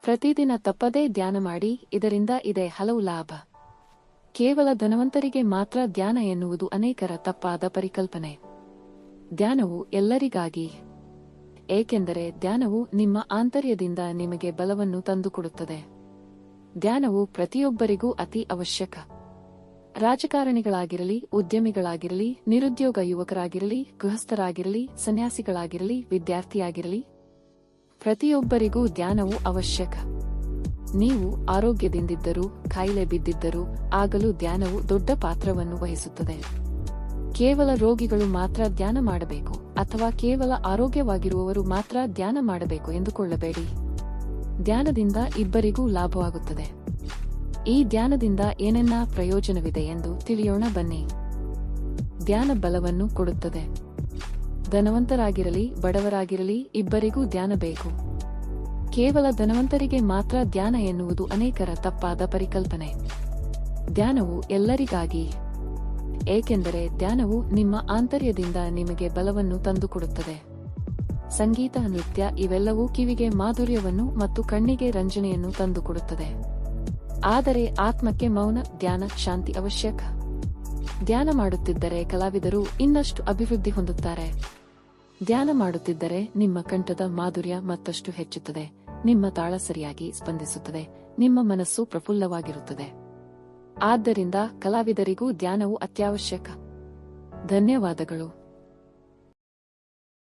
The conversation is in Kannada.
ಪ್ರತಿದಿನ ತಪ್ಪದೇ ಧ್ಯಾನ ಮಾಡಿ, ಇದರಿಂದ ಇದೆ ಹಲವು ಲಾಭ. ಕೇವಲ ಧನವಂತರಿಗೆ ಮಾತ್ರ ಧ್ಯಾನ ಎನ್ನುವುದು ಅನೇಕರ ತಪ್ಪಾದ ಪರಿಕಲ್ಪನೆ. ಧ್ಯಾನವು ಎಲ್ಲರಿಗಾಗಿ. ಏಕೆಂದರೆ ಧ್ಯಾನವು ನಿಮ್ಮ ಆಂತರ್ಯದಿಂದ ನಿಮಗೆ ಬಲವನ್ನು ತಂದುಕೊಡುತ್ತದೆ. ಧ್ಯಾನವು ಪ್ರತಿಯೊಬ್ಬರಿಗೂ ಅತಿ ಅವಶ್ಯಕ. ರಾಜಕಾರಣಿಗಳಾಗಿರಲಿ, ಉದ್ಯಮಿಗಳಾಗಿರಲಿ, ನಿರುದ್ಯೋಗ ಯುವಕರಾಗಿರಲಿ, ಗೃಹಸ್ಥರಾಗಿರಲಿ, ಸನ್ಯಾಸಿಗಳಾಗಿರಲಿ, ವಿದ್ಯಾರ್ಥಿಯಾಗಿರಲಿ, ಪ್ರತಿಯೊಬ್ಬರಿಗೂ ಧ್ಯಾನವು ಅವಶ್ಯಕ. ನೀವು ಆರೋಗ್ಯದಿಂದಿದ್ದರೂ, ಕಾಯಿಲೆ ಬಿದ್ದಿದ್ದರೂ ಆಗಲೂ ಧ್ಯಾನವು ದೊಡ್ಡ ಪಾತ್ರವನ್ನು ವಹಿಸುತ್ತದೆ. ಕೇವಲ ರೋಗಿಗಳು ಮಾತ್ರ ಧ್ಯಾನ ಮಾಡಬೇಕು ಅಥವಾ ಕೇವಲ ಆರೋಗ್ಯವಾಗಿರುವವರು ಮಾತ್ರ ಧ್ಯಾನ ಮಾಡಬೇಕು ಎಂದುಕೊಳ್ಳಬೇಡಿ. ಧ್ಯಾನದಿಂದ ಇಬ್ಬರಿಗೂ ಲಾಭವಾಗುತ್ತದೆ. ಈ ಧ್ಯಾನದಿಂದ ಏನೆಲ್ಲ ಪ್ರಯೋಜನವಿದೆ ಎಂದು ತಿಳಿಯೋಣ ಬನ್ನಿ. ಧ್ಯಾನ ಬಲವನ್ನು ಕೊಡುತ್ತದೆ. ಧನವಂತರಾಗಿರಲಿ, ಬಡವರಾಗಿರಲಿ, ಇಬ್ಬರಿಗೂ ಧ್ಯಾನ ಬೇಕು. ಕೇವಲ ಧನವಂತರಿಗೆ ಮಾತ್ರ ಧ್ಯಾನ ಎನ್ನುವುದು ಅನೇಕರ ತಪ್ಪಾದ ಪರಿಕಲ್ಪನೆ. ಧ್ಯಾನವು ಎಲ್ಲರಿಗಾಗಿ. ಏಕೆಂದರೆ ಧ್ಯಾನವು ನಿಮ್ಮ ಆಂತರ್ಯದಿಂದ ನಿಮಗೆ ಬಲವನ್ನು ತಂದುಕೊಡುತ್ತದೆ. ಸಂಗೀತ, ನೃತ್ಯ ಇವೆಲ್ಲವೂ ಕಿವಿಗೆ ಮಾಧುರ್ಯವನ್ನು ಮತ್ತು ಕಣ್ಣಿಗೆ ರಂಜನೆಯನ್ನು ತಂದುಕೊಡುತ್ತದೆ. ಆದರೆ ಆತ್ಮಕ್ಕೆ ಮೌನ, ಧ್ಯಾನ, ಶಾಂತಿ ಅವಶ್ಯಕ. ಧ್ಯಾನ ಮಾಡುತ್ತಿದ್ದರೆ ಕಲಾವಿದರು ಇನ್ನಷ್ಟು ಅಭಿವೃದ್ಧಿ ಹೊಂದುತ್ತಾರೆ. ಧ್ಯಾನ ಮಾಡುತ್ತಿದ್ದರೆ ನಿಮ್ಮ ಕಂಠದ ಮಾಧುರ್ಯ ಮತ್ತಷ್ಟು ಹೆಚ್ಚುತ್ತದೆ, ನಿಮ್ಮ ತಾಳ ಸರಿಯಾಗಿ ಸ್ಪಂದಿಸುತ್ತದೆ, ನಿಮ್ಮ ಮನಸ್ಸು ಪ್ರಫುಲ್ಲವಾಗಿರುತ್ತದೆ. ಆದ್ದರಿಂದ ಕಲಾವಿದರಿಗೂ ಧ್ಯಾನವು ಅತ್ಯವಶ್ಯಕ. ಧನ್ಯವಾದಗಳು.